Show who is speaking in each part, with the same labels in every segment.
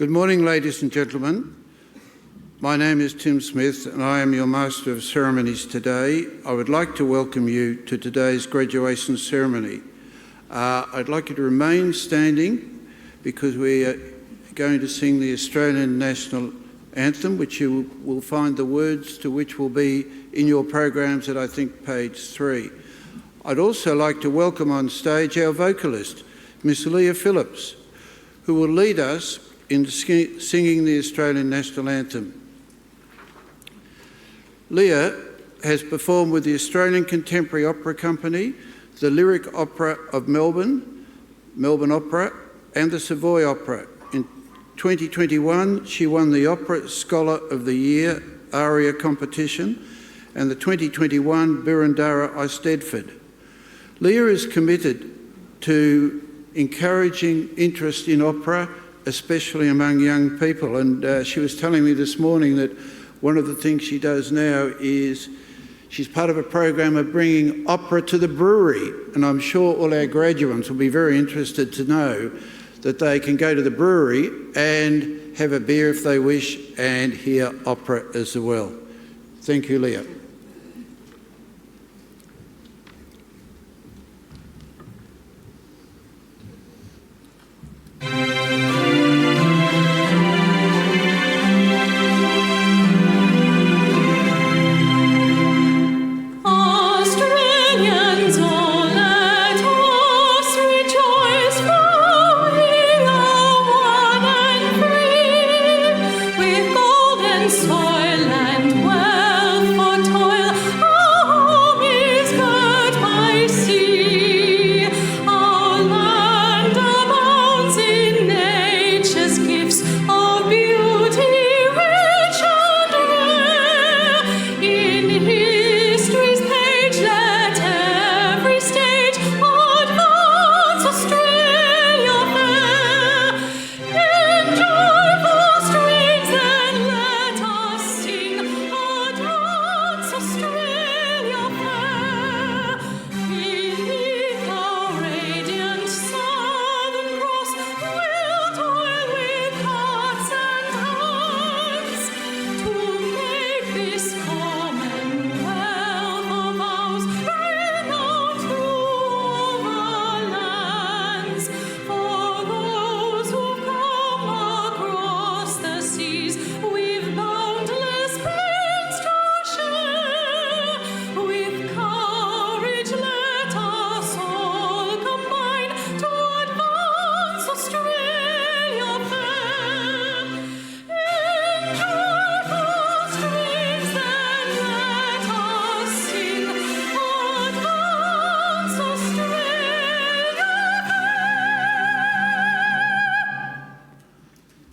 Speaker 1: Good morning, ladies and gentlemen. My name is Tim Smith and I am your Master of Ceremonies today. I would like to welcome you to today's graduation ceremony. I'd like you to remain standing because we are going to sing the Australian National Anthem, which you will find the words to which will be in your programs at, I think, page 3. I'd also like to welcome on stage our vocalist, Miss Leah Phillips, who will lead us in singing the Australian National Anthem. Leah has performed with the Australian Contemporary Opera Company, the Lyric Opera of Melbourne, Melbourne Opera, and the Savoy Opera. In 2021, she won the Opera Scholar of the Year ARIA competition and the 2021 Boroondara Eisteddfod. Leah is committed to encouraging interest in opera, especially among young people. And she was telling me this morning that one of the things she does now is she's part of a program of bringing opera to the brewery. And I'm sure all our graduates will be very interested to know that they can go to the brewery and have a beer if they wish and hear opera as well. Thank you, Leah.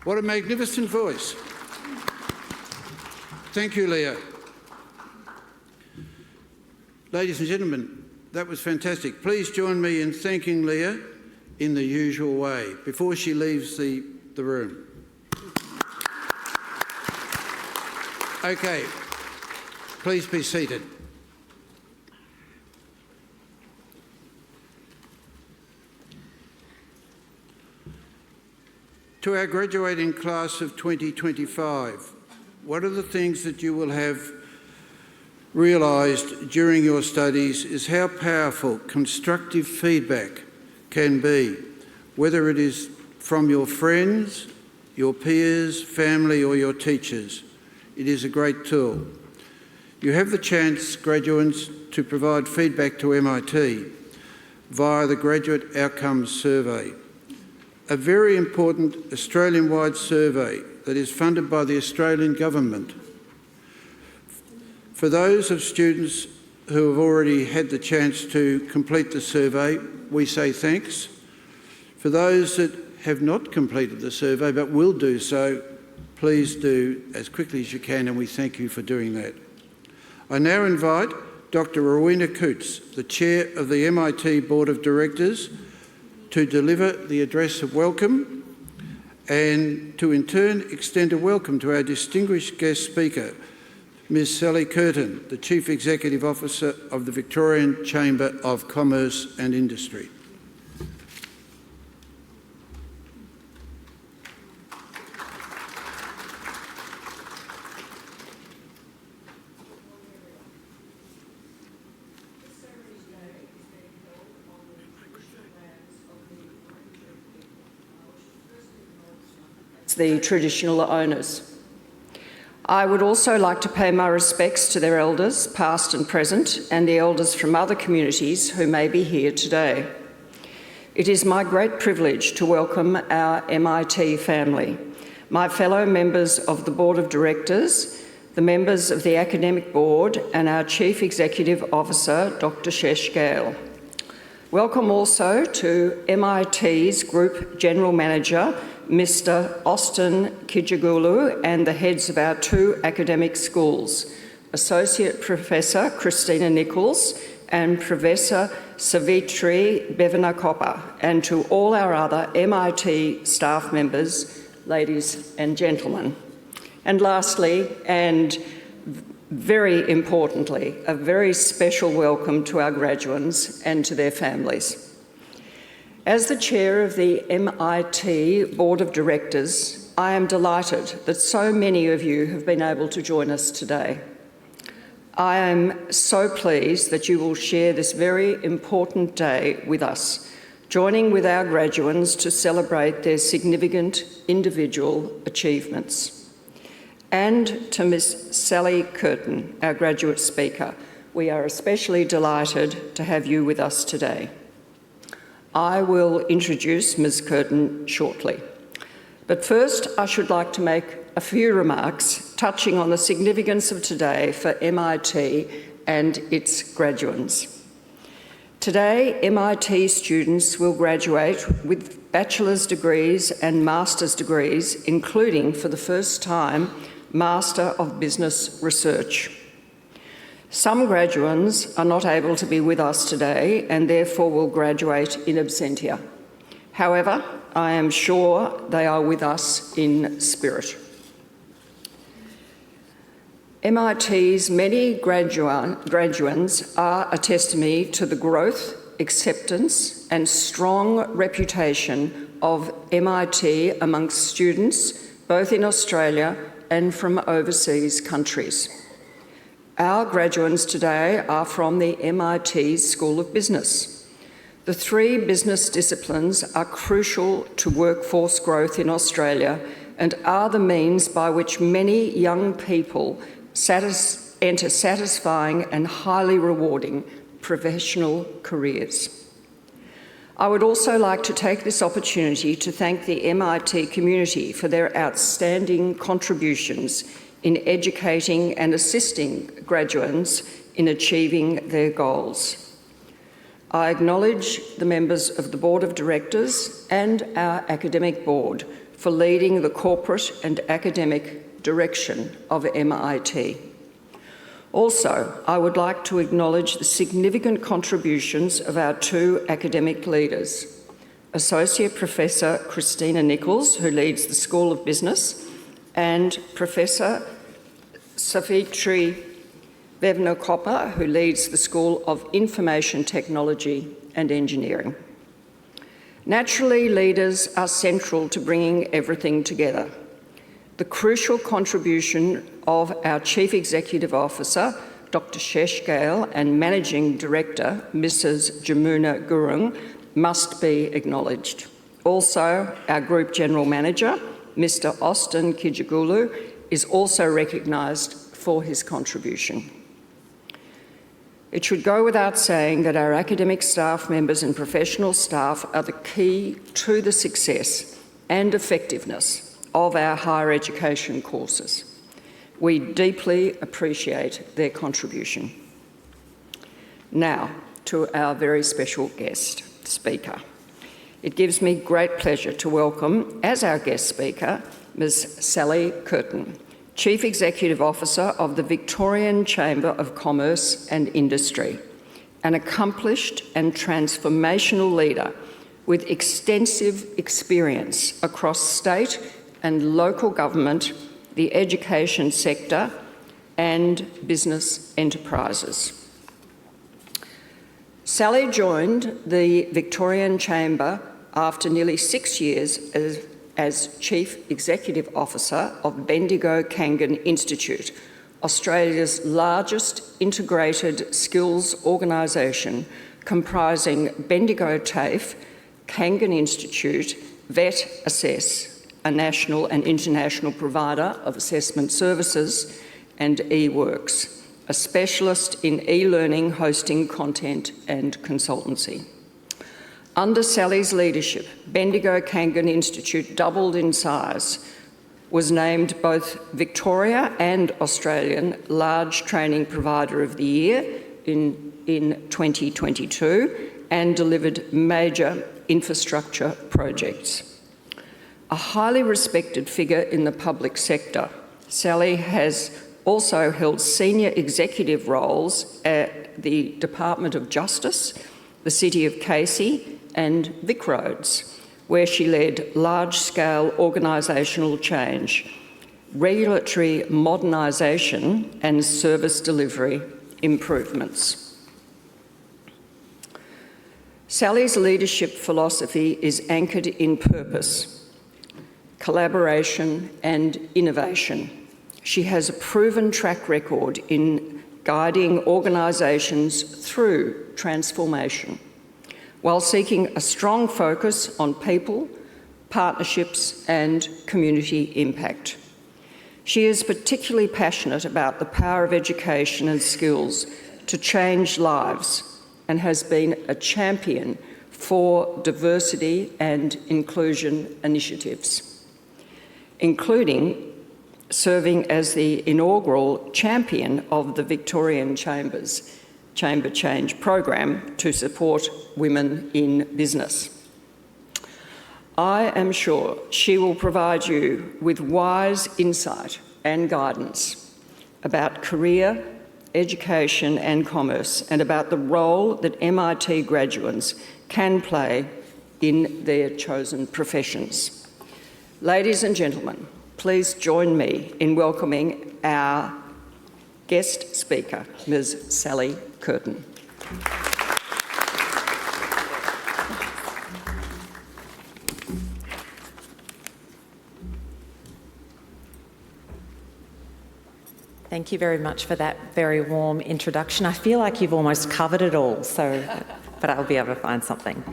Speaker 1: What a magnificent voice. Thank you, Leah. Ladies and gentlemen, that was fantastic. Please join me in thanking Leah in the usual way before she leaves the room. Okay, please be seated. To our graduating class of 2025, one of the things that you will have realised during your studies is how powerful constructive feedback can be, whether it is from your friends, your peers, family or your teachers. It is a great tool. You have the chance, graduates, to provide feedback to MIT via the Graduate Outcomes Survey, a very important Australian-wide survey that is funded by the Australian Government. For those of students who have already had the chance to complete the survey, we say thanks. For those that have not completed the survey but will do so, please do as quickly as you can, and we thank you for doing that. I now invite Dr. Rowena Coutts, the Chair of the MIT Board of Directors, to deliver the address of welcome and to in turn extend a welcome to our distinguished guest speaker, Ms Sally Curtin, the Chief Executive Officer of the Victorian Chamber of Commerce and Industry.
Speaker 2: the traditional owners. I would also like to pay my respects to their elders, past and present, and the elders from other communities who may be here today. It is my great privilege to welcome our MIT family, my fellow members of the Board of Directors, the members of the Academic Board, and our Chief Executive Officer, Dr. Shesh Gale. Welcome also to MIT's Group General Manager, Mr. Austin Kijigulu, and the heads of our two academic schools, Associate Professor Christina Nichols and Professor Savitri Bevanakoppa, and to all our other MIT staff members, ladies and gentlemen. And lastly, and very importantly, a very special welcome to our graduates and to their families. As the chair of the MIT Board of Directors, I am delighted that so many of you have been able to join us today. I am so pleased that you will share this very important day with us, joining with our graduates to celebrate their significant individual achievements. And to Ms. Sally Curtin, our graduate speaker, we are especially delighted to have you with us today. I will introduce Ms. Curtin shortly. But first, I should like to make a few remarks touching on the significance of today for MIT and its graduates. Today, MIT students will graduate with bachelor's degrees and master's degrees, including, for the first time, Master of Business Research. Some graduates are not able to be with us today and therefore will graduate in absentia. However, I am sure they are with us in spirit. MIT's many graduates are a testimony to the growth, acceptance and strong reputation of MIT amongst students, both in Australia and from overseas countries. Our graduates today are from the MIT School of Business. The three business disciplines are crucial to workforce growth in Australia and are the means by which many young people enter satisfying and highly rewarding professional careers. I would also like to take this opportunity to thank the MIT community for their outstanding contributions in educating and assisting graduates in achieving their goals. I acknowledge the members of the Board of Directors and our Academic Board for leading the corporate and academic direction of MIT. Also, I would like to acknowledge the significant contributions of our two academic leaders, Associate Professor Christina Nichols, who leads the School of Business, and Professor Savitri Bevanakoppa, who leads the School of Information Technology and Engineering. Naturally, leaders are central to bringing everything together. The crucial contribution of our Chief Executive Officer, Dr. Shesh Gale, and Managing Director, Mrs. Jamuna Gurung, must be acknowledged. Also, our Group General Manager, Mr. Austin Kijigulu, is also recognised for his contribution. It should go without saying that our academic staff members and professional staff are the key to the success and effectiveness of our higher education courses. We deeply appreciate their contribution. Now, to our very special guest speaker. It gives me great pleasure to welcome, as our guest speaker, Ms. Sally Curtin, Chief Executive Officer of the Victorian Chamber of Commerce and Industry, an accomplished and transformational leader with extensive experience across state and local government, the education sector, and business enterprises. Sally joined the Victorian Chamber after nearly 6 years as Chief Executive Officer of Bendigo Kangan Institute, Australia's largest integrated skills organisation comprising Bendigo TAFE, Kangan Institute, VET Assess a national and international provider of assessment services, and eWorks, a specialist in e-learning, hosting, content and consultancy. Under Sally's leadership, Bendigo Kangan Institute doubled in size, was named both Victoria and Australian Large Training Provider of the Year in 2022 and delivered major infrastructure projects. A highly respected figure in the public sector, Sally has also held senior executive roles at the Department of Justice, the City of Casey and VicRoads, where she led large-scale organisational change, regulatory modernisation and service delivery improvements. Sally's leadership philosophy is anchored in purpose, collaboration and innovation. She has a proven track record in guiding organisations through transformation, while seeking a strong focus on people, partnerships and community impact. She is particularly passionate about the power of education and skills to change lives and has been a champion for diversity and inclusion initiatives, including serving as the inaugural champion of the Victorian Chamber's Chamber Change program to support women in business. I am sure she will provide you with wise insight and guidance about career, education and commerce, and about the role that MIT graduates can play in their chosen professions. Ladies and gentlemen, please join me in welcoming our guest speaker, Ms. Sally Curtin.
Speaker 3: Thank you very much for that very warm introduction. I feel like you've almost covered it all, but I'll be able to find something.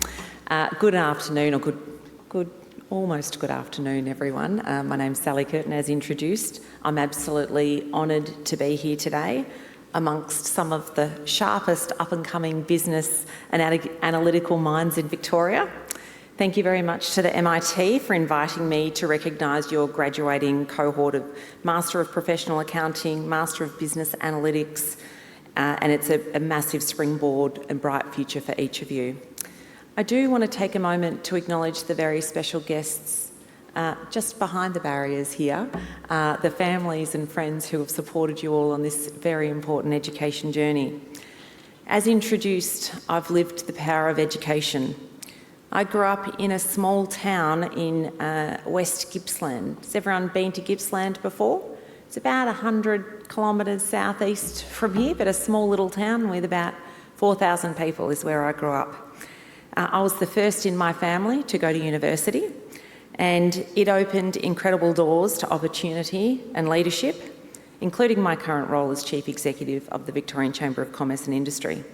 Speaker 3: Good afternoon, or almost good afternoon, everyone. My name's Sally Curtin, as introduced. I'm absolutely honoured to be here today amongst some of the sharpest up-and-coming business and analytical minds in Victoria. Thank you very much to the MIT for inviting me to recognise your graduating cohort of Master of Professional Accounting, Master of Business Analytics, and it's a massive springboard and bright future for each of you. I do want to take a moment to acknowledge the very special guests just behind the barriers here, the families and friends who have supported you all on this very important education journey. As introduced, I've lived the power of education. I grew up in a small town in West Gippsland. Has everyone been to Gippsland before? It's about 100 kilometres southeast from here, but a small little town with about 4,000 people is where I grew up. I was the first in my family to go to university, and it opened incredible doors to opportunity and leadership, including my current role as Chief Executive of the Victorian Chamber of Commerce and Industry.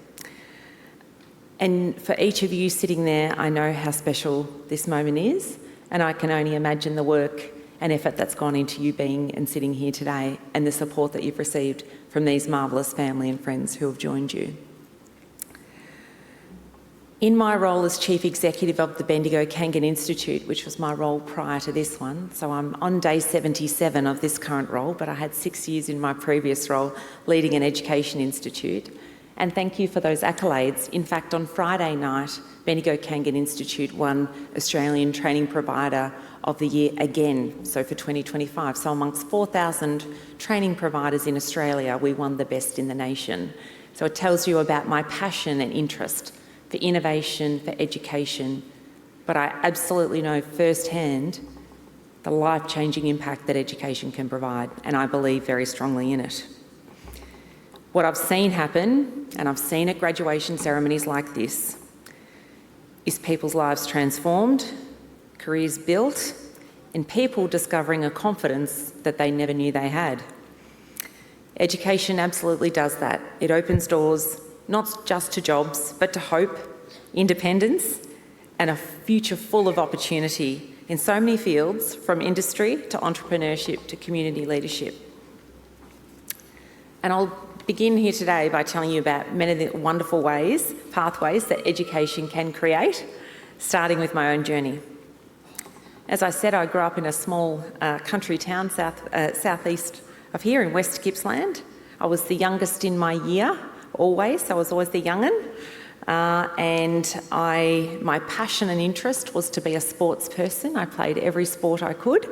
Speaker 3: And for each of you sitting there, I know how special this moment is, and I can only imagine the work and effort that's gone into you being and sitting here today, and the support that you've received from these marvellous family and friends who have joined you. In my role as Chief Executive of the Bendigo Kangan Institute, which was my role prior to this one, so I'm on day 77 of this current role, but I had 6 years in my previous role leading an education institute. And thank you for those accolades. In fact, on Friday night, Bendigo Kangan Institute won Australian Training Provider of the Year again, so for 2025. So amongst 4,000 training providers in Australia, we won the best in the nation. So it tells you about my passion and interest for innovation, for education, but I absolutely know firsthand the life-changing impact that education can provide, and I believe very strongly in it. What I've seen happen, and I've seen at graduation ceremonies like this, is people's lives transformed, careers built, and people discovering a confidence that they never knew they had. Education absolutely does that. It opens doors not just to jobs, but to hope, independence, and a future full of opportunity in so many fields, from industry to entrepreneurship to community leadership. And I'll begin here today by telling you about many of the wonderful pathways that education can create, starting with my own journey. As I said, I grew up in a small country town southeast of here in West Gippsland. I was the youngest in my year, always. I was always the young'un. And my passion and interest was to be a sports person. I played every sport I could.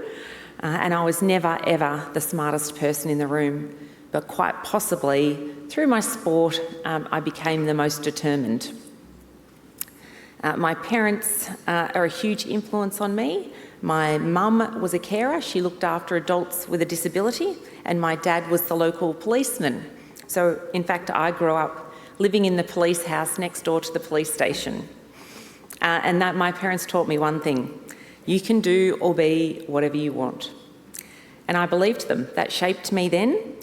Speaker 3: And I was never, ever the smartest person in the room. But quite possibly, through my sport, I became the most determined. My parents are a huge influence on me. My mum was a carer. She looked after adults with a disability, and my dad was the local policeman. So, in fact, I grew up living in the police house next door to the police station. And that my parents taught me one thing: you can do or be whatever you want. And I believed them. That shaped me then.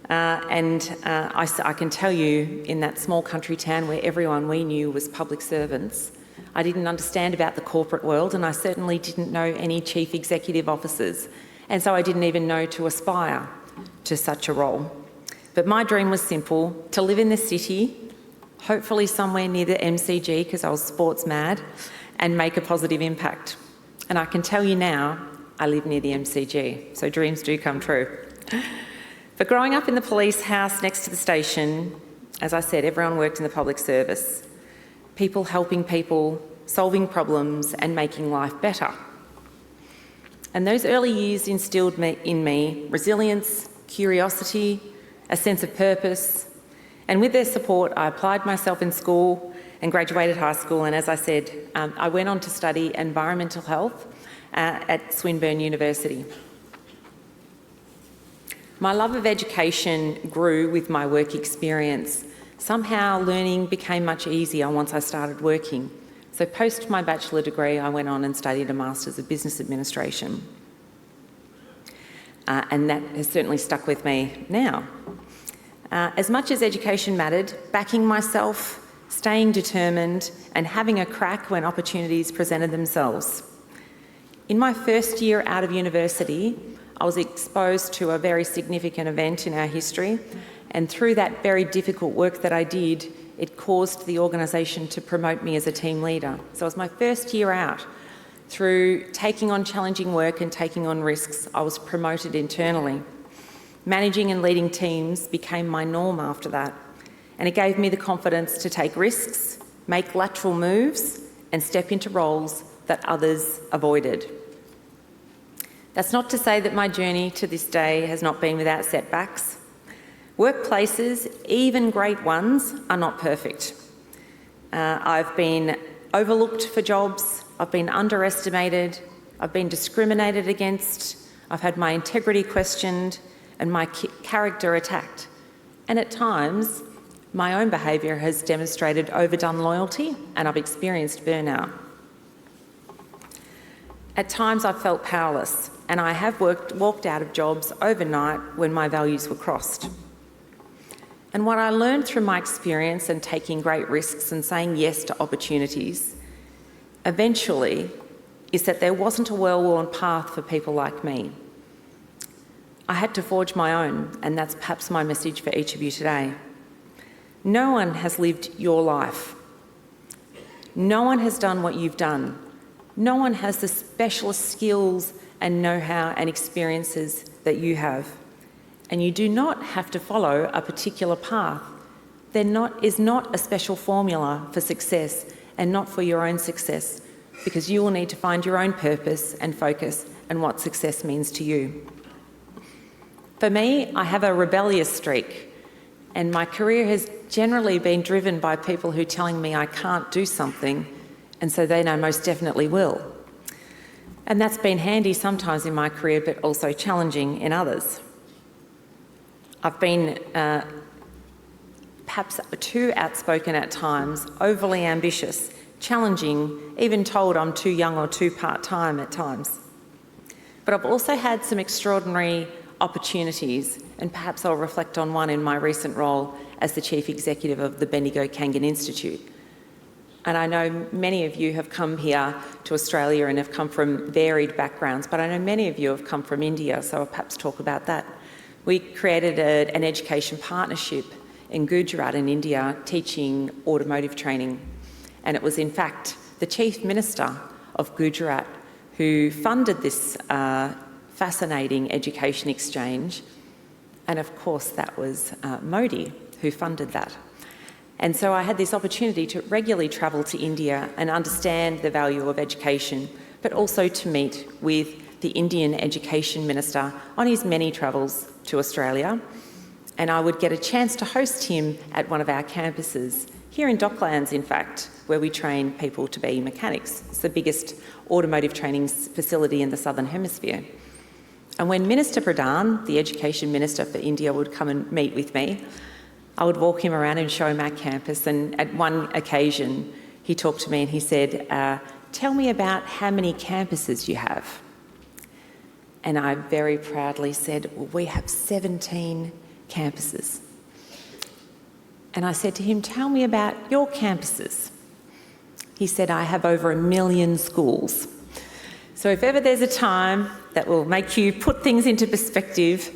Speaker 3: I can tell you, in that small country town where everyone we knew was public servants, I didn't understand about the corporate world, and I certainly didn't know any chief executive officers, and so I didn't even know to aspire to such a role. But my dream was simple: to live in the city, hopefully somewhere near the MCG, because I was sports mad, and make a positive impact. And I can tell you now, I live near the MCG, so dreams do come true. But growing up in the police house next to the station, as I said, everyone worked in the public service. People helping people, solving problems and making life better. And those early years instilled in me resilience, curiosity, a sense of purpose. And with their support, I applied myself in school and graduated high school. And as I said, I went on to study environmental health at Swinburne University. My love of education grew with my work experience. Somehow learning became much easier once I started working. So post my bachelor degree, I went on and studied a Masters of Business Administration. And that has certainly stuck with me now. As much as education mattered, backing myself, staying determined, and having a crack when opportunities presented themselves. In my first year out of university, I was exposed to a very significant event in our history, and through that very difficult work that I did, it caused the organisation to promote me as a team leader. So it was my first year out. Through taking on challenging work and taking on risks, I was promoted internally. Managing and leading teams became my norm after that, and it gave me the confidence to take risks, make lateral moves, and step into roles that others avoided. That's not to say that my journey to this day has not been without setbacks. Workplaces, even great ones, are not perfect. I've been overlooked for jobs, I've been underestimated, I've been discriminated against, I've had my integrity questioned and my character attacked. And at times, my own behaviour has demonstrated overdone loyalty, and I've experienced burnout. At times I've felt powerless, and I have walked out of jobs overnight when my values were crossed. And what I learned through my experience and taking great risks and saying yes to opportunities, eventually, is that there wasn't a well-worn path for people like me. I had to forge my own, and that's perhaps my message for each of you today. No one has lived your life. No one has done what you've done. No one has the specialist skills and know-how and experiences that you have. And you do not have to follow a particular path. There is not a special formula for success, and not for your own success, because you will need to find your own purpose and focus and what success means to you. For me, I have a rebellious streak, and my career has generally been driven by people who are telling me I can't do something, and so they know most definitely will. And that's been handy sometimes in my career, but also challenging in others. I've been perhaps too outspoken at times, overly ambitious, challenging, even told I'm too young or too part-time at times. But I've also had some extraordinary opportunities, and perhaps I'll reflect on one in my recent role as the Chief Executive of the Bendigo Kangan Institute. And I know many of you have come here to Australia and have come from varied backgrounds, but I know many of you have come from India, so I'll perhaps talk about that. We created an education partnership in Gujarat in India teaching automotive training. And it was in fact the Chief Minister of Gujarat who funded this fascinating education exchange. And of course that was Modi who funded that. And so I had this opportunity to regularly travel to India and understand the value of education, but also to meet with the Indian Education Minister on his many travels to Australia. And I would get a chance to host him at one of our campuses, here in Docklands in fact, where we train people to be mechanics. It's the biggest automotive training facility in the Southern Hemisphere. And when Minister Pradhan, the Education Minister for India, would come and meet with me, I would walk him around and show him our campus, and at one occasion he talked to me and he said, "Tell me about how many campuses you have." And I very proudly said, "Well, we have 17 campuses." And I said to him, "Tell me about your campuses." He said, "I have over 1 million schools." So if ever there's a time that will make you put things into perspective,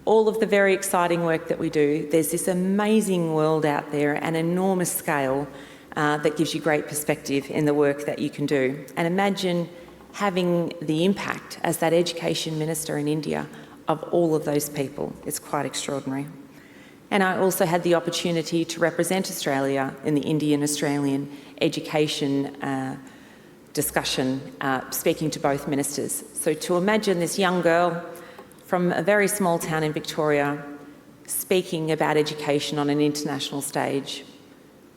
Speaker 3: all of the very exciting work that we do, there's this amazing world out there, an enormous scale that gives you great perspective in the work that you can do. And imagine having the impact as that education minister in India of all of those people. It's quite extraordinary. And I also had the opportunity to represent Australia in the Indian-Australian education discussion, speaking to both ministers. So to imagine this young girl from a very small town in Victoria speaking about education on an international stage.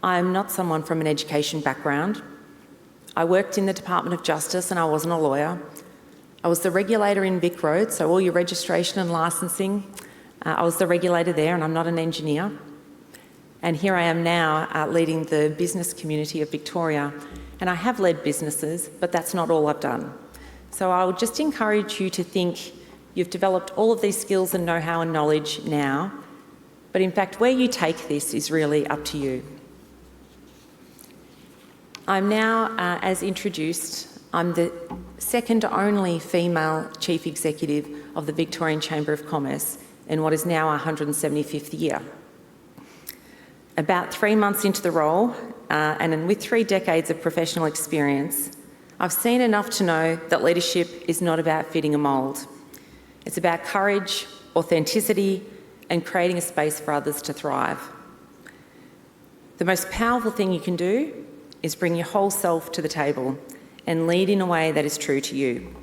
Speaker 3: I'm not someone from an education background. I worked in the Department of Justice and I wasn't a lawyer. I was the regulator in Vic Road, so all your registration and licensing, I was the regulator there, and I'm not an engineer. And here I am now leading the business community of Victoria, and I have led businesses, but that's not all I've done. So I would just encourage you to think you've developed all of these skills and know-how and knowledge now, but in fact where you take this is really up to you. I'm now, as introduced, I'm the second only female Chief Executive of the Victorian Chamber of Commerce in what is now our 175th year. About 3 months into the role, and with 3 decades of professional experience, I've seen enough to know that leadership is not about fitting a mould. It's about courage, authenticity, and creating a space for others to thrive. The most powerful thing you can do is bring your whole self to the table and lead in a way that is true to you.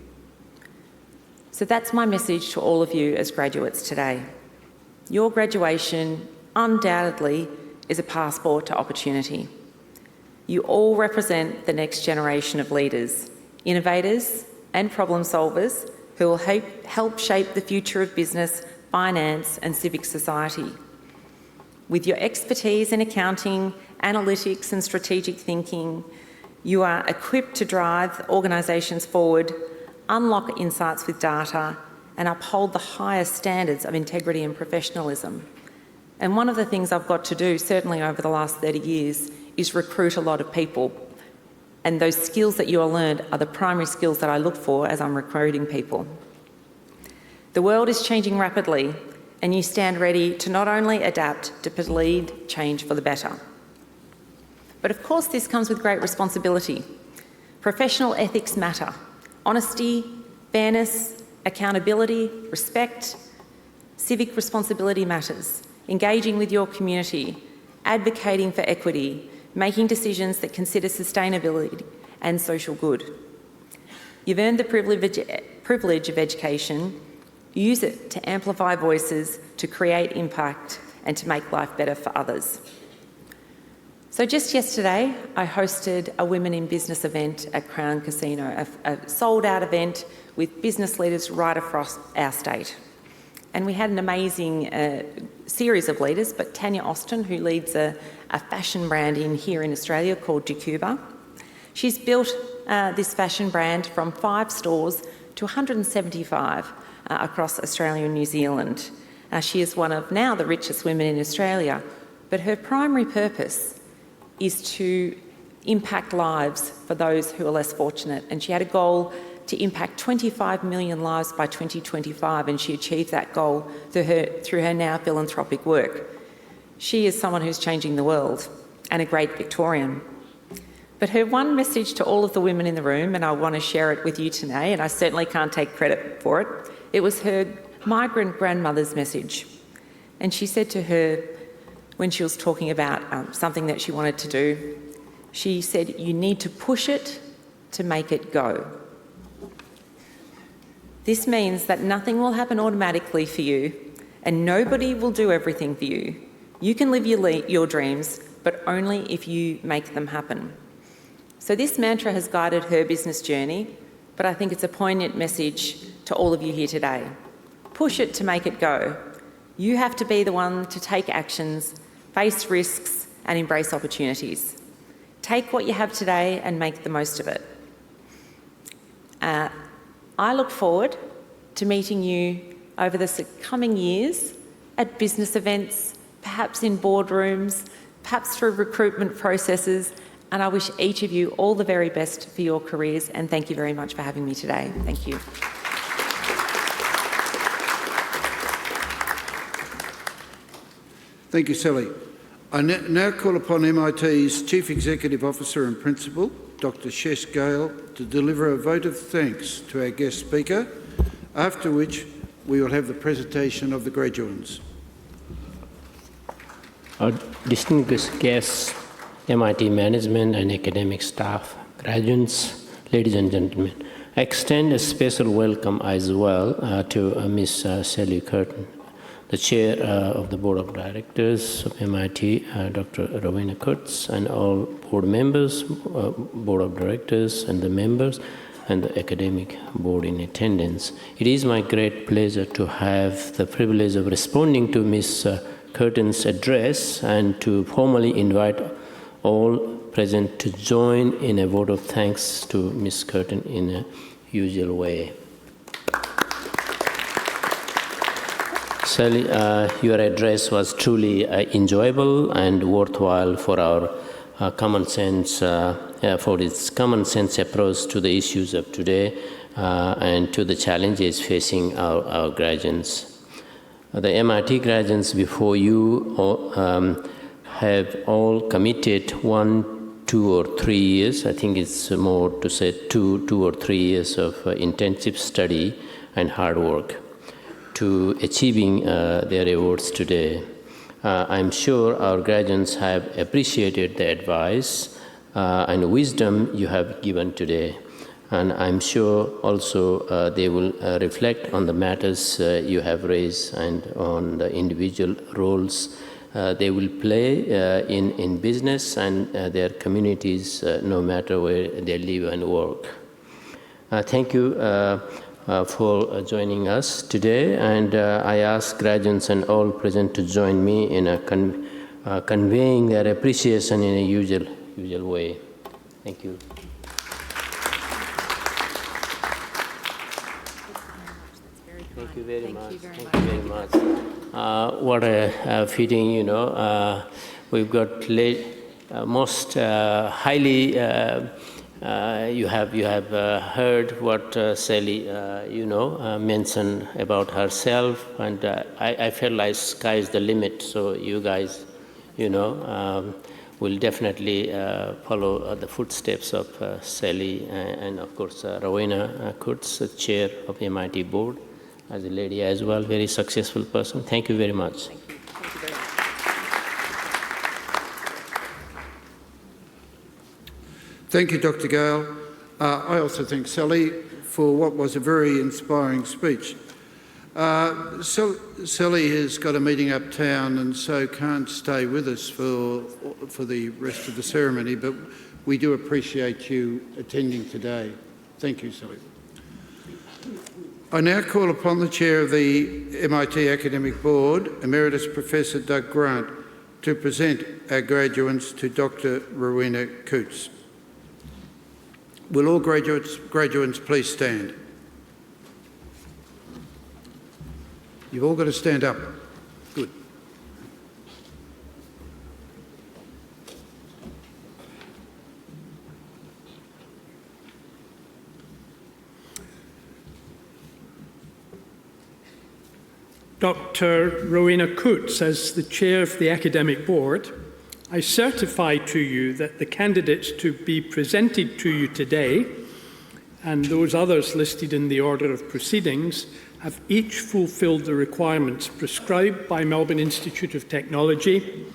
Speaker 3: So that's my message to all of you as graduates today. Your graduation undoubtedly is a passport to opportunity. You all represent the next generation of leaders, innovators and problem solvers who will help shape the future of business, finance and civic society. With your expertise in accounting, analytics and strategic thinking, you are equipped to drive organisations forward, unlock insights with data and uphold the highest standards of integrity and professionalism. And one of the things I've got to do, certainly over the last 30 years, is recruit a lot of people. And those skills that you all learned are the primary skills that I look for as I'm recruiting people. The world is changing rapidly, and you stand ready to not only adapt, but lead change for the better. But of course, this comes with great responsibility. Professional ethics matter. Honesty, fairness, accountability, respect, civic responsibility matters. Engaging with your community, advocating for equity, making decisions that consider sustainability and social good. You've earned the privilege of education. Use it to amplify voices, to create impact and to make life better for others. So just yesterday, I hosted a Women in Business event at Crown Casino, a sold-out event with business leaders right across our state. And we had an amazing series of leaders, but Tanya Austin, who leads a fashion brand here in Australia called Jacuba, she's built this fashion brand from 5 stores to 175 across Australia and New Zealand. She is one of now the richest women in Australia, but her primary purpose is to impact lives for those who are less fortunate. And she had a goal to impact 25 million lives by 2025, and she achieved that goal through her now philanthropic work. She is someone who's changing the world and a great Victorian. But her one message to all of the women in the room, and I want to share it with you today, and I certainly can't take credit for it, it was her migrant grandmother's message. And she said to her, when she was talking about something that she wanted to do, she said, "You need to push it to make it go." This means that nothing will happen automatically for you and nobody will do everything for you. You can live your dreams, but only if you make them happen. So this mantra has guided her business journey, but I think it's a poignant message to all of you here today. Push it to make it go. You have to be the one to take actions, face risks, and embrace opportunities. Take what you have today and make the most of it. I look forward to meeting you over the coming years at business events, perhaps in boardrooms, perhaps through recruitment processes, and I wish each of you all the very best for your careers, and thank you very much for having me today. Thank you.
Speaker 1: Thank you, Sally. I now call upon MIT's Chief Executive Officer and Principal, Dr. Shesh Gale, to deliver a vote of thanks to our guest speaker, after which we will have the presentation of the graduates.
Speaker 4: Our distinguished guests, MIT management and academic staff, graduates, ladies and gentlemen, I extend a special welcome as well to Ms. Sally Curtin, the Chair of the Board of Directors of MIT, Dr. Rowena Kurtz, and all board members, Board of Directors and the members, and the academic board in attendance. It is my great pleasure to have the privilege of responding to Ms. Curtin's address and to formally invite all present to join in a vote of thanks to Ms. Curtin in a usual way. Sally, your address was truly enjoyable and worthwhile for our common sense, for its common sense approach to the issues of today and to the challenges facing our graduates. The MIT graduates before you have all committed 1, 2, or 3 years. I think it's more to say 2 or 3 years of intensive study and hard work to achieving their awards today. I'm sure our graduates have appreciated the advice and wisdom you have given today. And I'm sure also they will reflect on the matters you have raised and on the individual roles they will play in business and their communities, no matter where they live and work. Thank you for joining us today, and I ask graduates and all present to join me in conveying their appreciation in a usual way. Thank you. Thank you very much. Thank you very much. What a fitting, we've got most highly. You have heard what Sally, mentioned about herself, and I felt like sky is the limit. So you guys, will definitely follow the footsteps of Sally and of course Rowena Kurtz, the chair of the MIT board, as a lady as well, very successful person. Thank you very much.
Speaker 2: Thank you. Thank you very much.
Speaker 1: Thank you, Dr. Gale. I also thank Sally for what was a very inspiring speech. Sally has got a meeting uptown and so can't stay with us for the rest of the ceremony, but we do appreciate you attending today. Thank you, Sally. I now call upon the Chair of the MIT Academic Board, Emeritus Professor Doug Grant, to present our graduates to Dr. Rowena Kurtz. Will all graduates please stand? You've all got to stand up. Good.
Speaker 5: Dr. Rowena Coates, as the Chair of the Academic Board, I certify to you that the candidates to be presented to you today, and those others listed in the order of proceedings, have each fulfilled the requirements prescribed by Melbourne Institute of Technology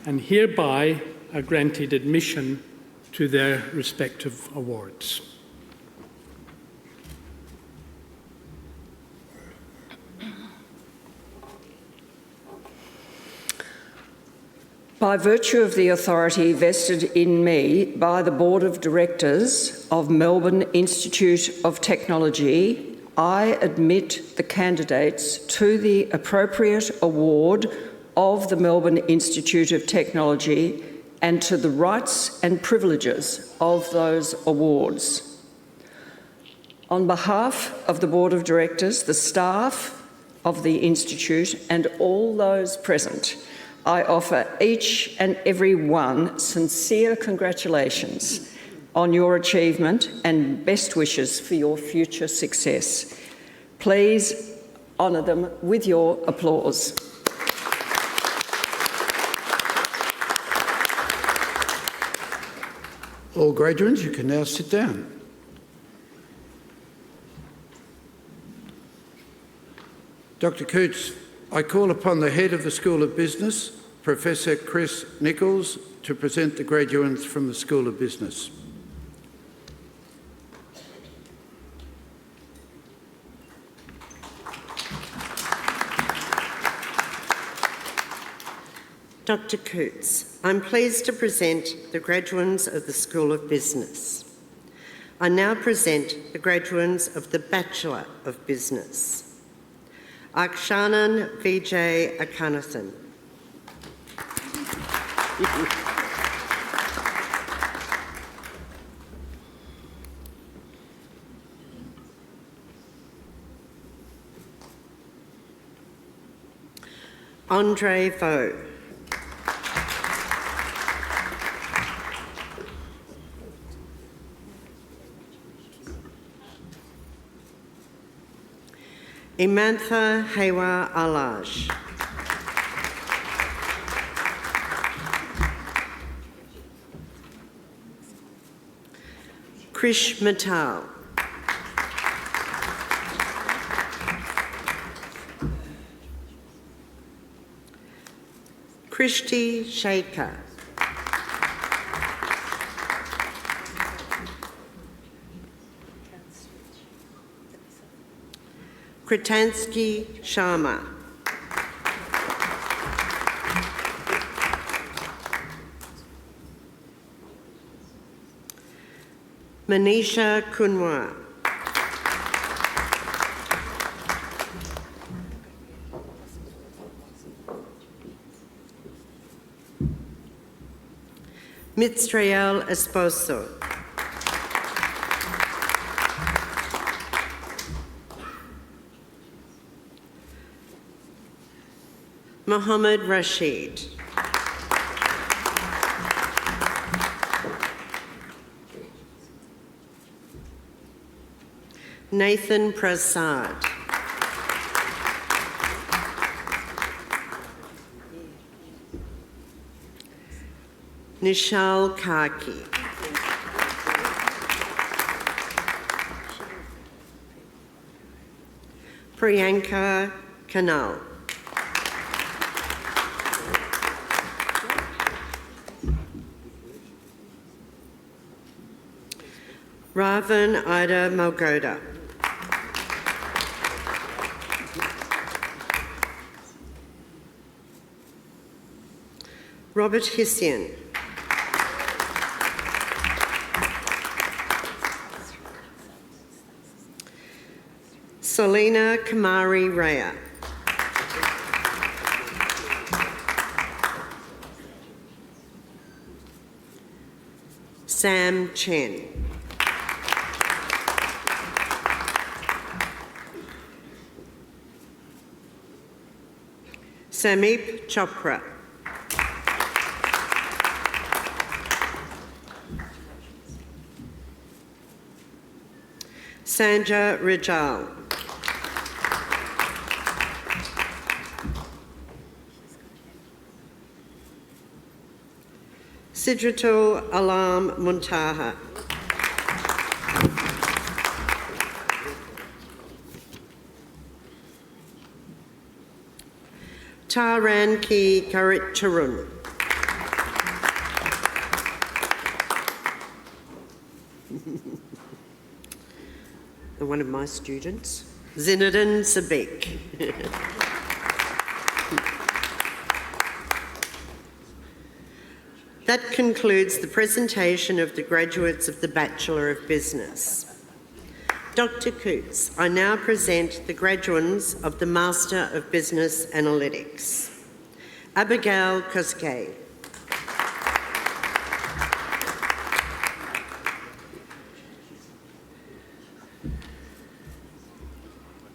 Speaker 5: and hereby are granted admission to their respective awards.
Speaker 2: By virtue of the authority vested in me by the Board of Directors of Melbourne Institute of Technology, I admit the candidates to the appropriate award of the Melbourne Institute of Technology and to the rights and privileges of those awards. On behalf of the Board of Directors, the staff of the Institute and all those present, I offer each and every one sincere congratulations on your achievement and best wishes for your future success. Please honour them with your applause.
Speaker 1: All graduates, you can now sit down. Dr. Coates, I call upon the Head of the School of Business, Professor Chris Nichols, to present the graduates from the School of Business.
Speaker 6: Dr. Coates, I'm pleased to present the graduates of the School of Business. I now present the graduates of the Bachelor of Business. Akshanan Vijay Akanathan. Andre Vo. Imantha Hewa Alaj. Krish Mittal. Krishti Shaker. Kritansky Sharma. Manisha Kunwar. Mitzrael Esposo. Mohammed Rashid. Nathan Prasad. Nishal Kaki. Priyanka Kanal. Ravan Ida Malgoda. Robert Hissian. Selena Kamari Raya. Sam Chen. Samip Chopra. Sanja Rijal. Sidratul Alam Muntaha. Taran Ki Karitcharun. One of my students, Zinedine Sabek. That concludes the presentation of the graduates of the Bachelor of Business. Dr. Coots, I now present the graduates of the Master of Business Analytics. Abigail Koskay.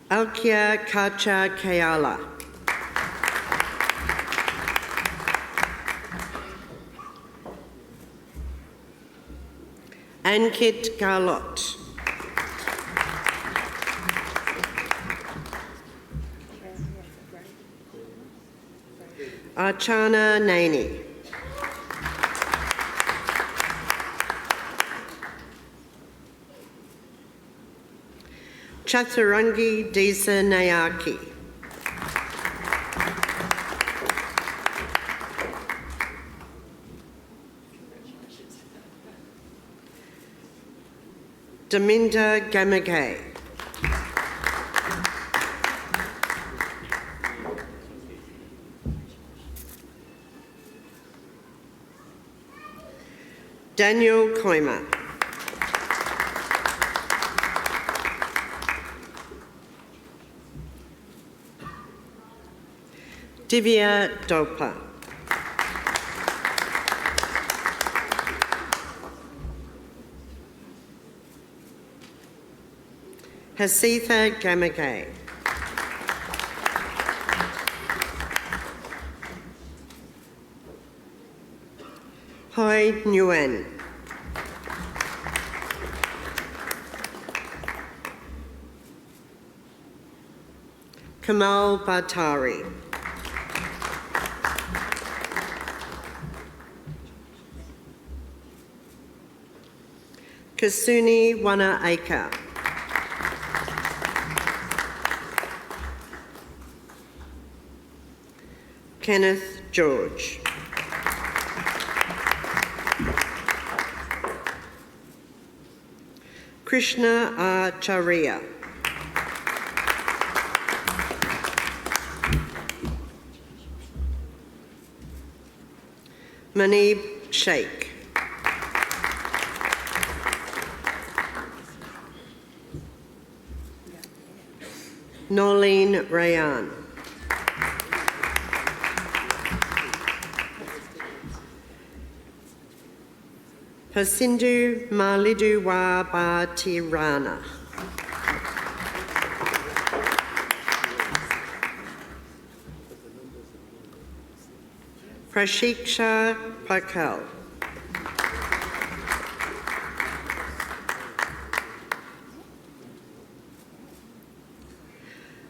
Speaker 6: Alkia Kacha Kayala. Ankit Garlot. Archana Naini. Chatharangi Disa Nayaki. Daminda Gamagay. Daniel Koima. Divya Dopa. Hasitha Gamagay. Hoi Nguyen. Kamal Batari. Kasuni Wanaaka. Kenneth George. Krishna Acharya. Manib Sheikh. Nolene Rayan. Pasindu Malidu Wabatirana. Prashiksha Pakel.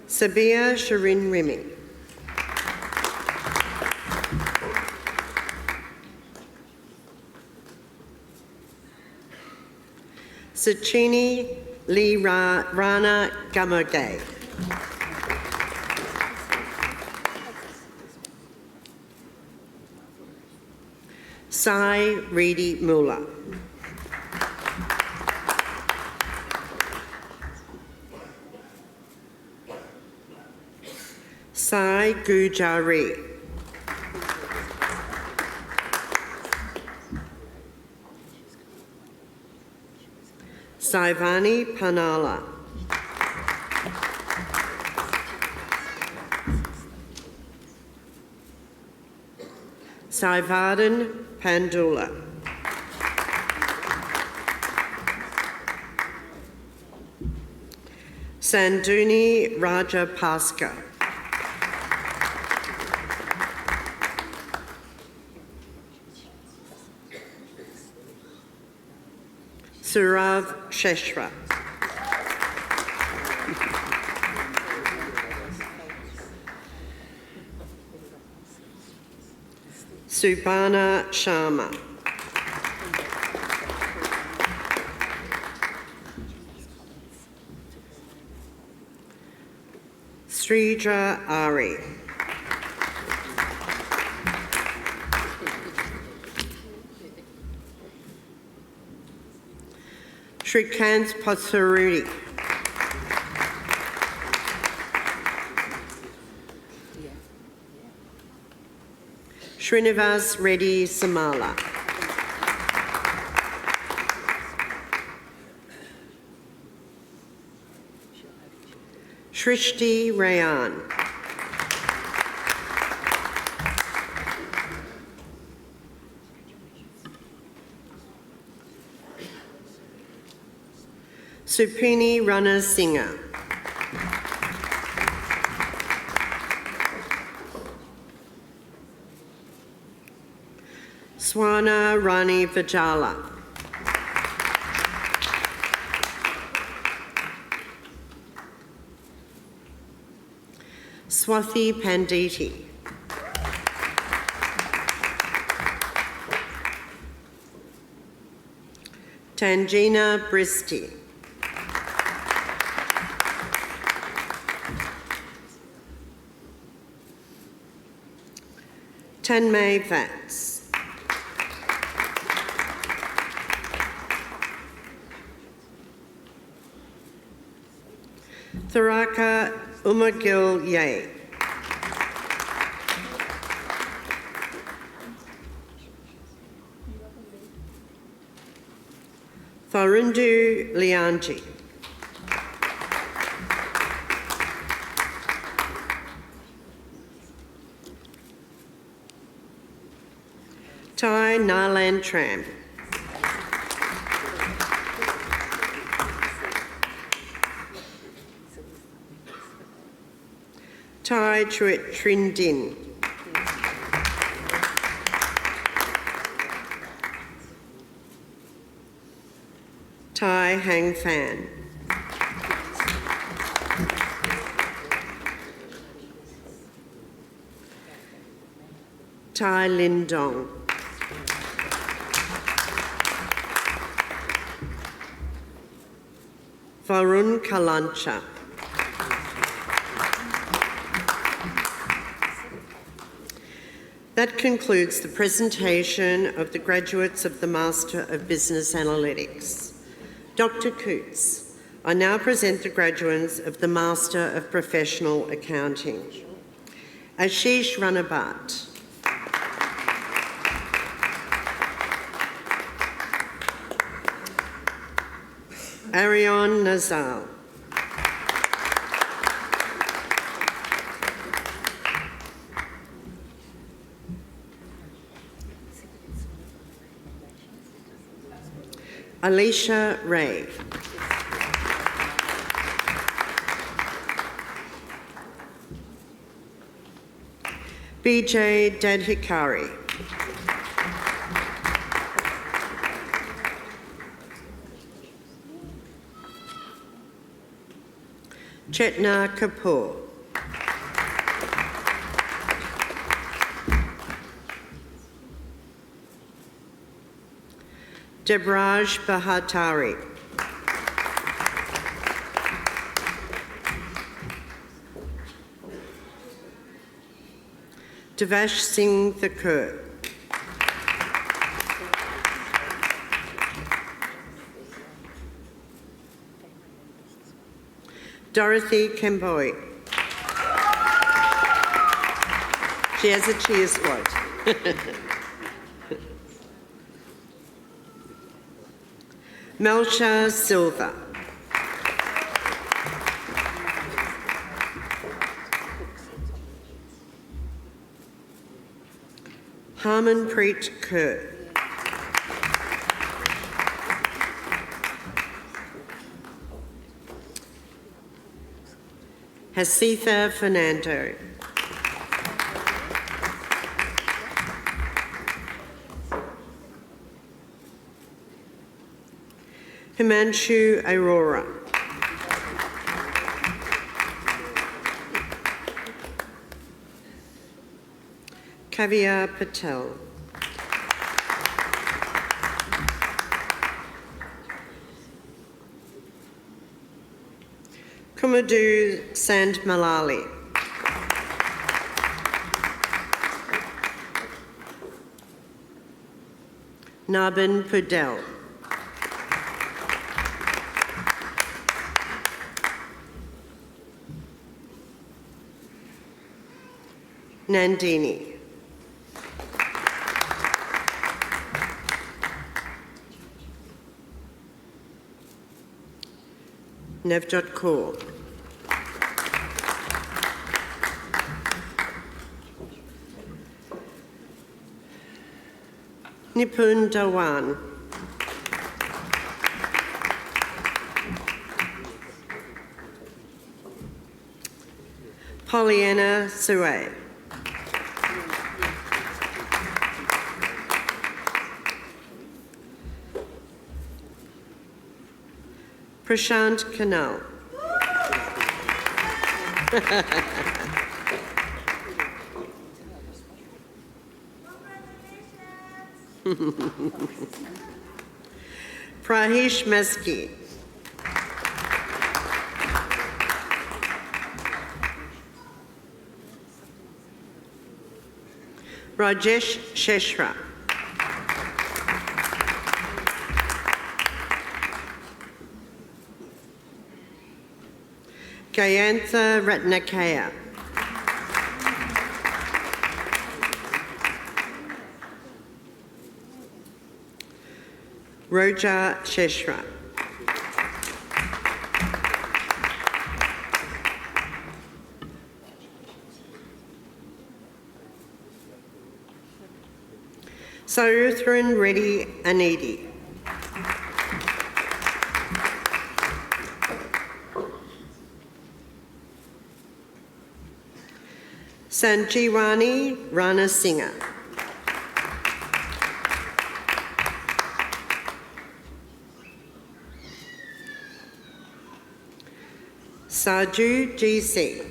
Speaker 6: Sabia Shirin Rimi. Sachini Lee Rana Gamagay. Sai Reedy Mula. Sai Gujari. Saivani Panala. Saivardan Pandula. Sanduni Rajapaska. Surav Sheshra. Subhana Sharma. Sridhar Ari. Shrikant Potharudi. Srinivas Reddy Samala. Shrishti Rayan. Supini Rana Singha. Swana Rani Vajala. Swathi Panditi. Tangina Bristi. Tanmay Vats. Tharaka Umagil Ye. Farundu Lianji. Tai Nalan Tram. Tai Chuit Trindin. Tai Hang Fan. Tai Lin Dong. Varun Kalancha. That concludes the presentation of the graduates of the Master of Business Analytics. Dr. Coots, I now present the graduates of the Master of Professional Accounting. Ashish Ranabhat. Arion Nazal. Alicia Ray. BJ Dadhikari. Chetna Kapoor. Debraj Bahatari. Devash Singh Thakur. Dorothy Kemboy. She has a cheer squad. Melcha Silva. Harmanpreet Kaur. Hasitha Fernando. Himanshu Arora. Kavya Patel. Kumadhu Sand Malali. Narbin Pudell. Nandini. Navjot Kaur. Nipun Dhawan. Pollyanna Suay. Prashant Kanal. Prahish Meski. Rajesh Sheshra. Gayantha Ratnakaya. Roja Sheshra. Saruthran Reddy Anidi. Sanjeevani Rana Singha. Saju GC.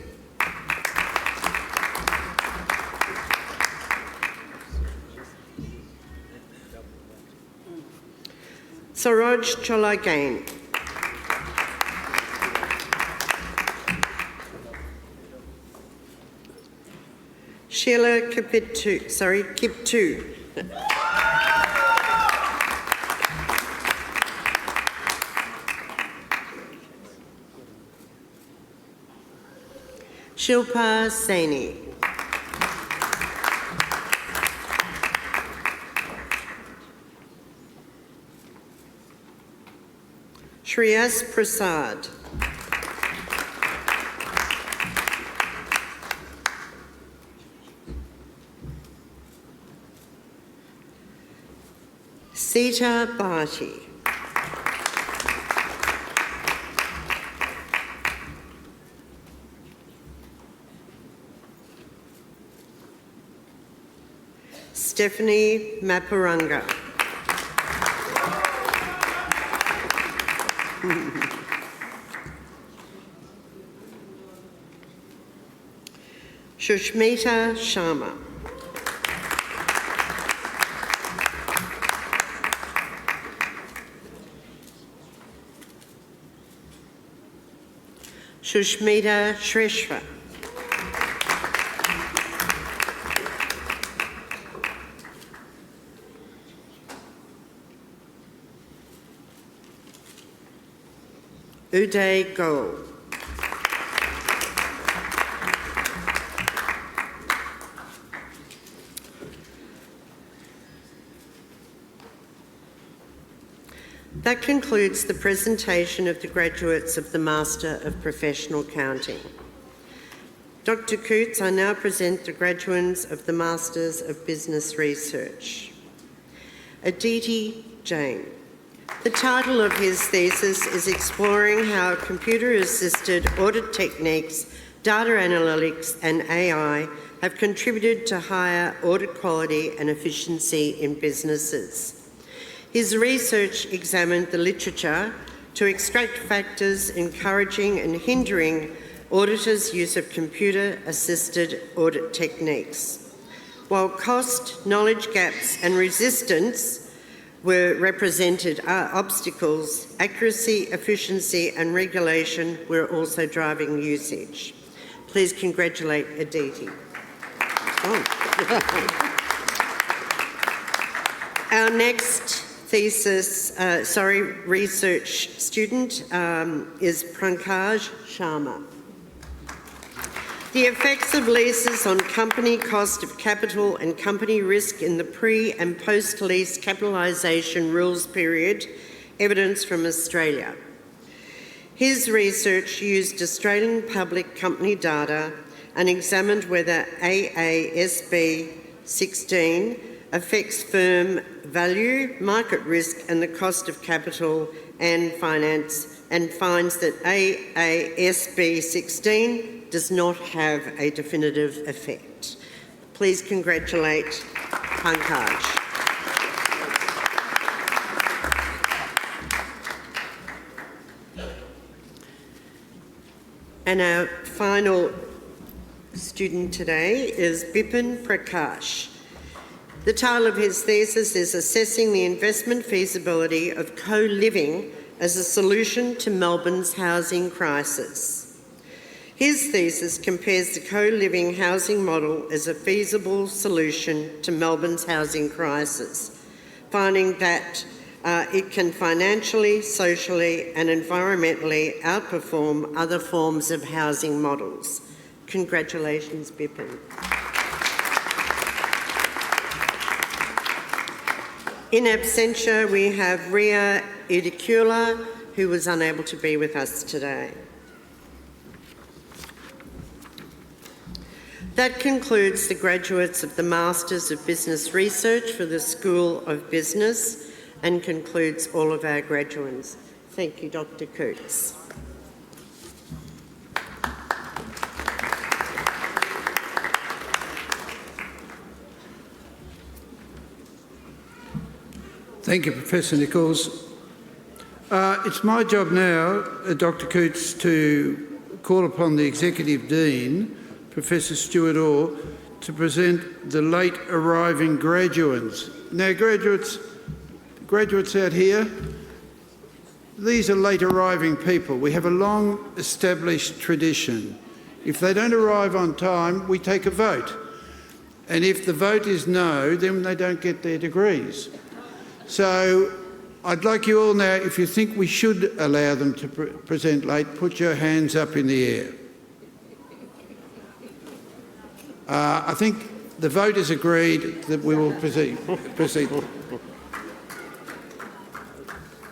Speaker 6: Saroj Cholagain. Sheila Kiptu. Shilpa Saini. Shreyas Prasad. Sita Bharti. Stephanie Mapuranga. Shushmita Sharma. Shushmita Shreshwa. Uday Goel. That concludes the presentation of the graduates of the Master of Professional Accounting. Dr. Coots, I now present the graduates of the Masters of Business Research. Aditi Jain. The title of his thesis is Exploring How Computer-Assisted Audit Techniques, Data Analytics and AI have contributed to higher audit quality and efficiency in businesses. His research examined the literature to extract factors encouraging and hindering auditors' use of computer-assisted audit techniques. While cost, knowledge gaps and resistance were represented obstacles, accuracy, efficiency and regulation were also driving usage. Please congratulate Aditi. Oh. Our next research student is Pankaj Sharma. The effects of leases on company cost of capital and company risk in the pre- and post-lease capitalisation rules period, evidence from Australia. His research used Australian public company data and examined whether AASB 16 affects firm value, market risk and the cost of capital and finance, and finds that AASB 16 does not have a definitive effect. Please congratulate Pankaj. And our final student today is Bipin Prakash. The title of his thesis is Assessing the Investment Feasibility of Co-Living as a Solution to Melbourne's Housing Crisis. His thesis compares the co-living housing model as a feasible solution to Melbourne's housing crisis, finding that it can financially, socially and environmentally outperform other forms of housing models. Congratulations, Bipin. In absentia, we have Ria Idikula, who was unable to be with us today. That concludes the graduates of the Masters of Business Research for the School of Business and concludes all of our graduates. Thank you, Dr. Coates.
Speaker 1: Thank you, Professor Nichols. It's my job now, Dr. Coates, to call upon the Executive Dean, Professor Stuart Orr, to present the late arriving graduates. Now, graduates out here, these are late arriving people. We have a long established tradition. If they don't arrive on time, we take a vote. And if the vote is no, then they don't get their degrees. So I'd like you all now, if you think we should allow them to present late, put your hands up in the air. I think the vote is agreed that we will proceed.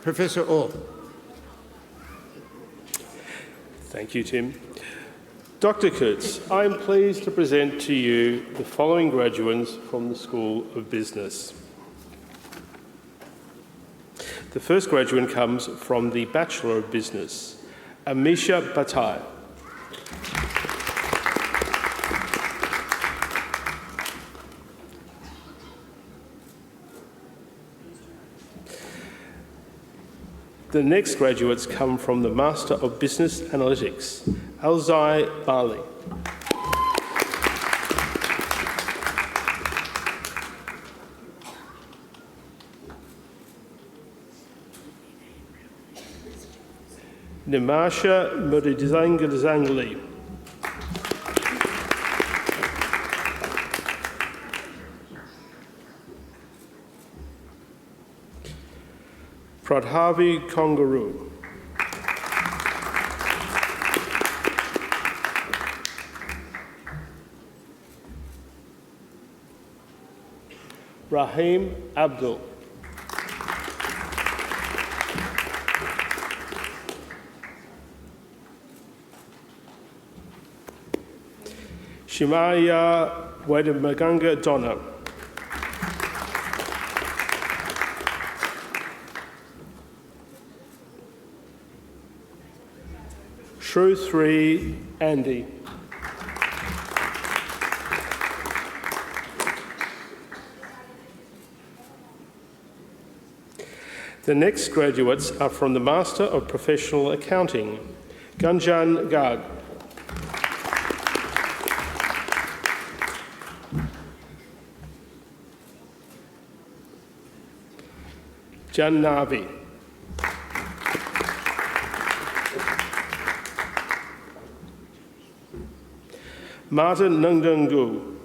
Speaker 1: Professor Orr.
Speaker 7: Thank you, Tim. Dr. Coates, I am pleased to present to you the following graduates from the School of Business. The first graduate comes from the Bachelor of Business, Amisha Bhatai. The next graduates come from the Master of Business Analytics, Alzai Bali. Nimasha Mudizangli. Pradhavi Kongaru. Rahim Abdul. Shimaya Wedamaganga Donna. Shruthri Andy. The next graduates are from the Master of Professional Accounting, Gunjan Garg. Jan Navi. Martin Nungdungu.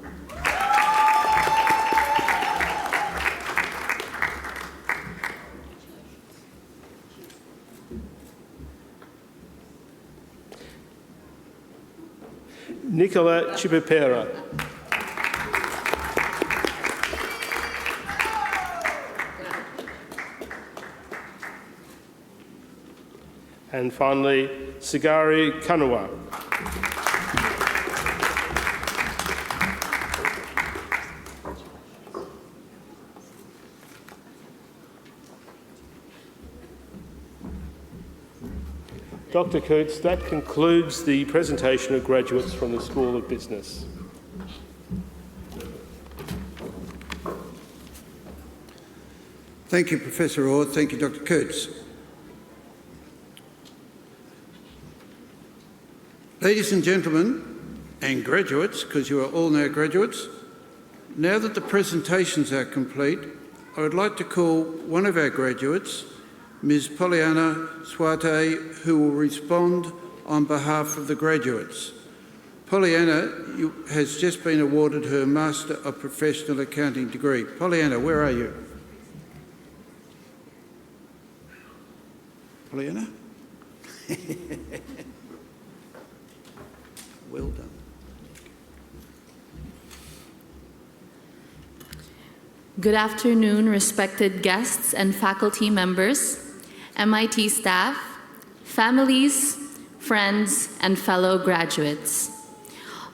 Speaker 7: Nicola Chipapera. And finally, Sigari Kanawa. Dr. Coates, that concludes the presentation of graduates from the School of Business.
Speaker 1: Thank you, Professor Orr. Thank you, Dr. Coates. Ladies and gentlemen, and graduates, because you are all now graduates, now that the presentations are complete, I would like to call one of our graduates, Ms. Pollyanna Swarte, who will respond on behalf of the graduates. Pollyanna has just been awarded her Master of Professional Accounting degree. Pollyanna, where are you? Pollyanna? Well done.
Speaker 8: Good afternoon, respected guests and faculty members, MIT staff, families, friends, and fellow graduates.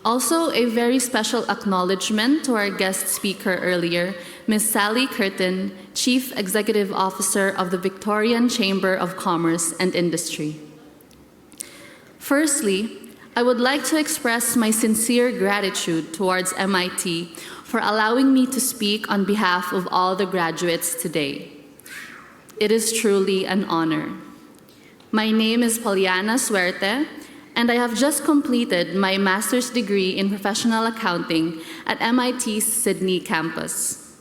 Speaker 8: Also, a very special acknowledgement to our guest speaker earlier, Ms. Sally Curtin, Chief Executive Officer of the Victorian Chamber of Commerce and Industry. Firstly, I would like to express my sincere gratitude towards MIT for allowing me to speak on behalf of all the graduates today. It is truly an honor. My name is Pollyanna Swerte, and I have just completed my master's degree in professional accounting at MIT's Sydney campus.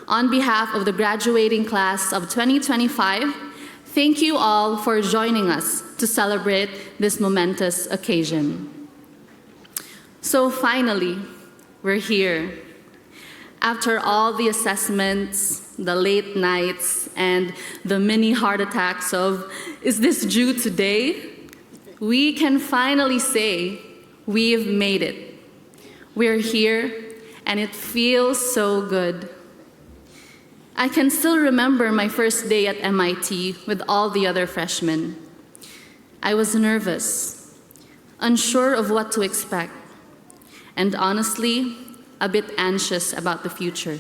Speaker 8: On behalf of the graduating class of 2025, thank you all for joining us to celebrate this momentous occasion. So finally, we're here. After all the assessments, the late nights, and the mini heart attacks of, is this due today? We can finally say, we've made it. We're here, and it feels so good. I can still remember my first day at MIT with all the other freshmen. I was nervous, unsure of what to expect, and honestly, a bit anxious about the future.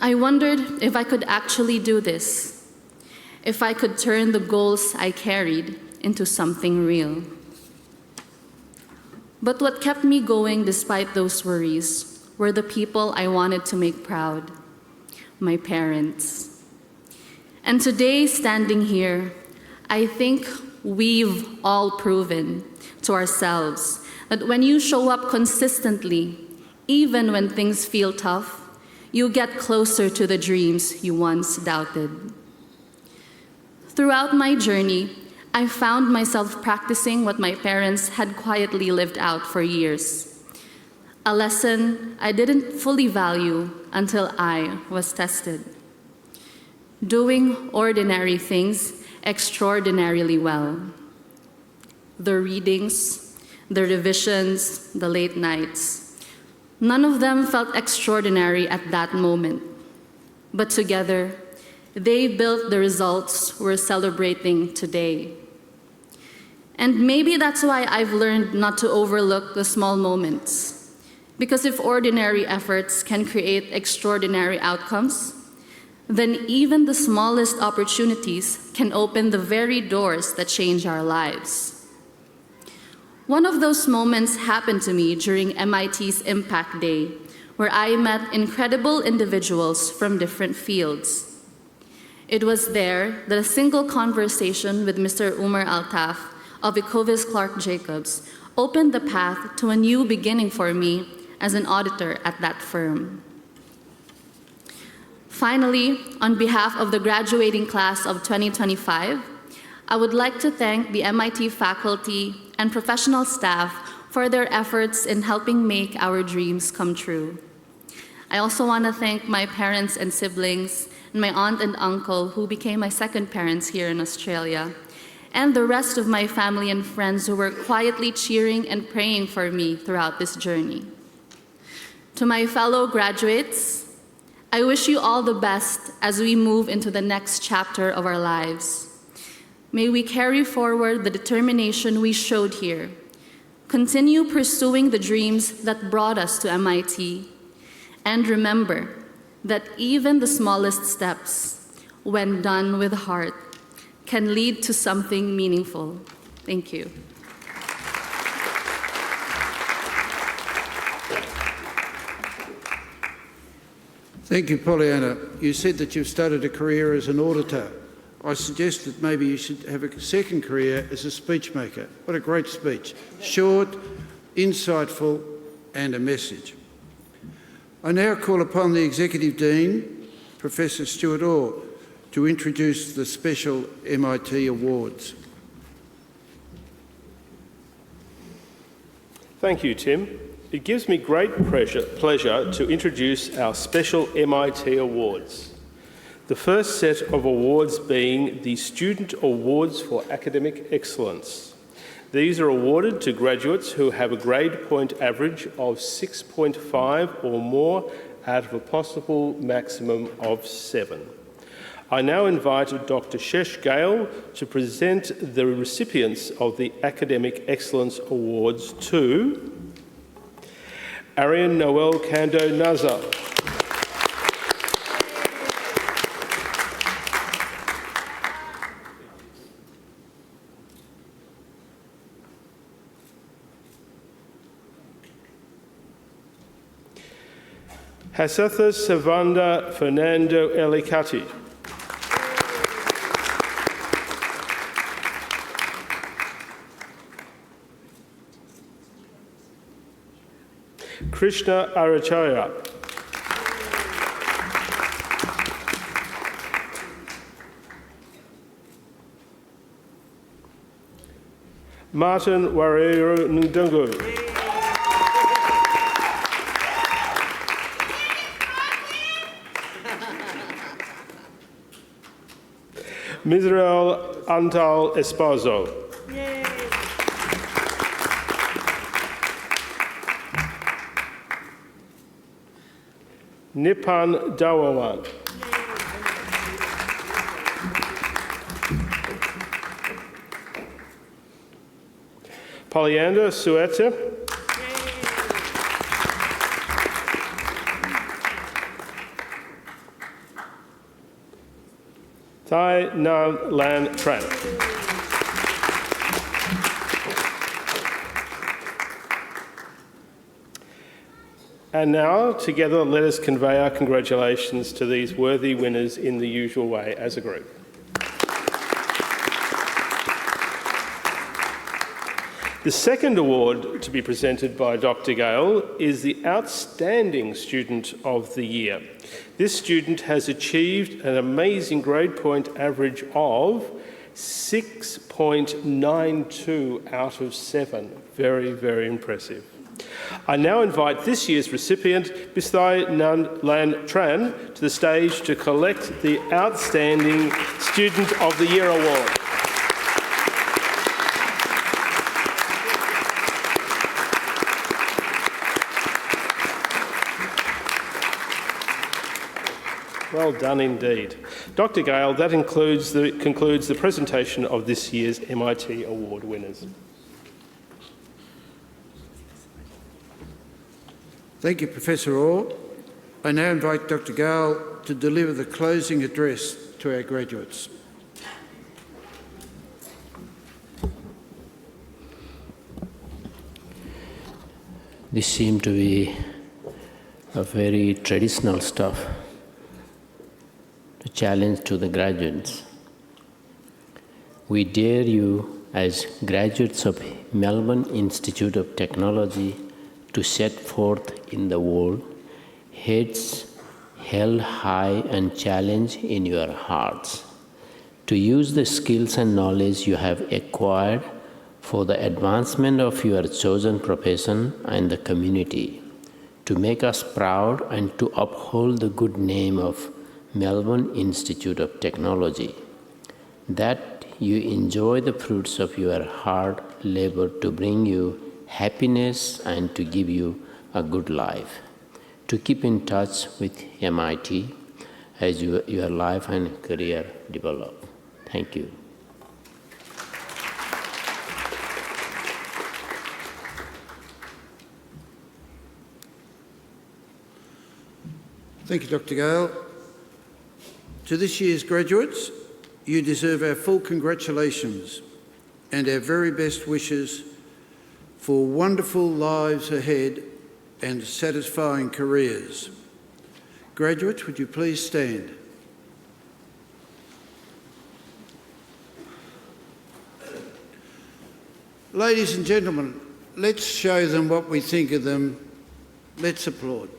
Speaker 8: I wondered if I could actually do this, if I could turn the goals I carried into something real. But what kept me going despite those worries were the people I wanted to make proud, my parents. And today, standing here, I think we've all proven to ourselves that when you show up consistently, even when things feel tough, you get closer to the dreams you once doubted. Throughout my journey, I found myself practicing what my parents had quietly lived out for years, a lesson I didn't fully value until I was tested. Doing ordinary things extraordinarily well. The readings, the revisions, the late nights. None of them felt extraordinary at that moment, but together, they built the results we're celebrating today. And maybe that's why I've learned not to overlook the small moments, because if ordinary efforts can create extraordinary outcomes, then even the smallest opportunities can open the very doors that change our lives. One of those moments happened to me during MIT's Impact Day, where I met incredible individuals from different fields. It was there that a single conversation with Mr. Umar Altaf of Ecovis Clark Jacobs opened the path to a new beginning for me as an auditor at that firm. Finally, on behalf of the graduating class of 2025, I would like to thank the MIT faculty and professional staff for their efforts in helping make our dreams come true. I also want to thank my parents and siblings, and my aunt and uncle who became my second parents here in Australia, and the rest of my family and friends who were quietly cheering and praying for me throughout this journey. To my fellow graduates, I wish you all the best as we move into the next chapter of our lives. May we carry forward the determination we showed here, continue pursuing the dreams that brought us to MIT, and remember that even the smallest steps, when done with heart, can lead to something meaningful. Thank you.
Speaker 1: Thank you, Pollyanna. You said that you've started a career as an auditor. I suggest that maybe you should have a second career as a speechmaker. What a great speech. Short, insightful, and a message. I now call upon the Executive Dean, Professor Stuart Orr, to introduce the special MIT Awards.
Speaker 7: Thank you, Tim. It gives me great pleasure to introduce our special MIT Awards. The first set of awards being the Student Awards for Academic Excellence. These are awarded to graduates who have a grade point average of 6.5 or more out of a possible maximum of 7. I now invite Dr. Shesh Gale to present the recipients of the Academic Excellence Awards to Arian Noel Kando Nazar, Hasatha Savanda Fernando Elikati, Krishna Arachaya, Martin Warriero Ndungu, Misrael Antal Esposo, Nipan Dawawan, Polyanda Suete, Thai Nan Lan Tran. And now, together, let us convey our congratulations to these worthy winners in the usual way as a group. The second award to be presented by Dr. Gale is the Outstanding Student of the Year. This student has achieved an amazing grade point average of 6.92 out of 7. Very, very impressive. I now invite this year's recipient, Bisthai Nan Lan Tran, to the stage to collect the Outstanding Student of the Year award. Well done indeed. Dr. Gale, that concludes the presentation of this year's MIT Award winners.
Speaker 1: Thank you, Professor Orr. I now invite Dr. Gale to deliver the closing address to our graduates.
Speaker 4: This seemed to be a very traditional stuff, a challenge to the graduates. We dare you as graduates of Melbourne Institute of Technology to set forth in the world, heads held high and challenge in your hearts, to use the skills and knowledge you have acquired for the advancement of your chosen profession and the community, to make us proud and to uphold the good name of Melbourne Institute of Technology, that you enjoy the fruits of your hard labor to bring you happiness and to give you a good life. To keep in touch with MIT as your life and career develop. Thank you.
Speaker 1: Thank you, Dr. Gale. To this year's graduates, you deserve our full congratulations and our very best wishes for wonderful lives ahead and satisfying careers. Graduates, would you please stand? Ladies and gentlemen, let's show them what we think of them. Let's applaud.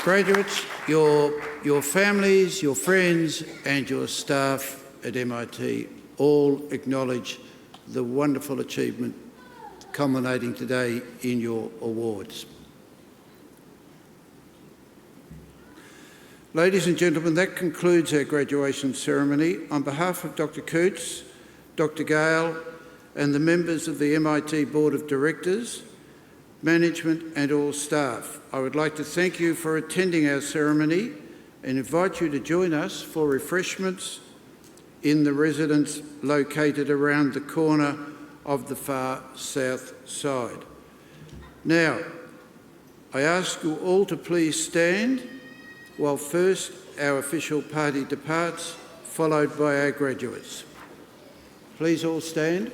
Speaker 1: Graduates, your families, your friends and your staff at MIT all acknowledge the wonderful achievement culminating today in your awards. Ladies and gentlemen, that concludes our graduation ceremony. On behalf of Dr. Coutts, Dr. Gale and the members of the MIT Board of Directors, management and all staff, I would like to thank you for attending our ceremony and invite you to join us for refreshments in the residence located around the corner of the far south side. Now, I ask you all to please stand while first our official party departs, followed by our graduates. Please all stand.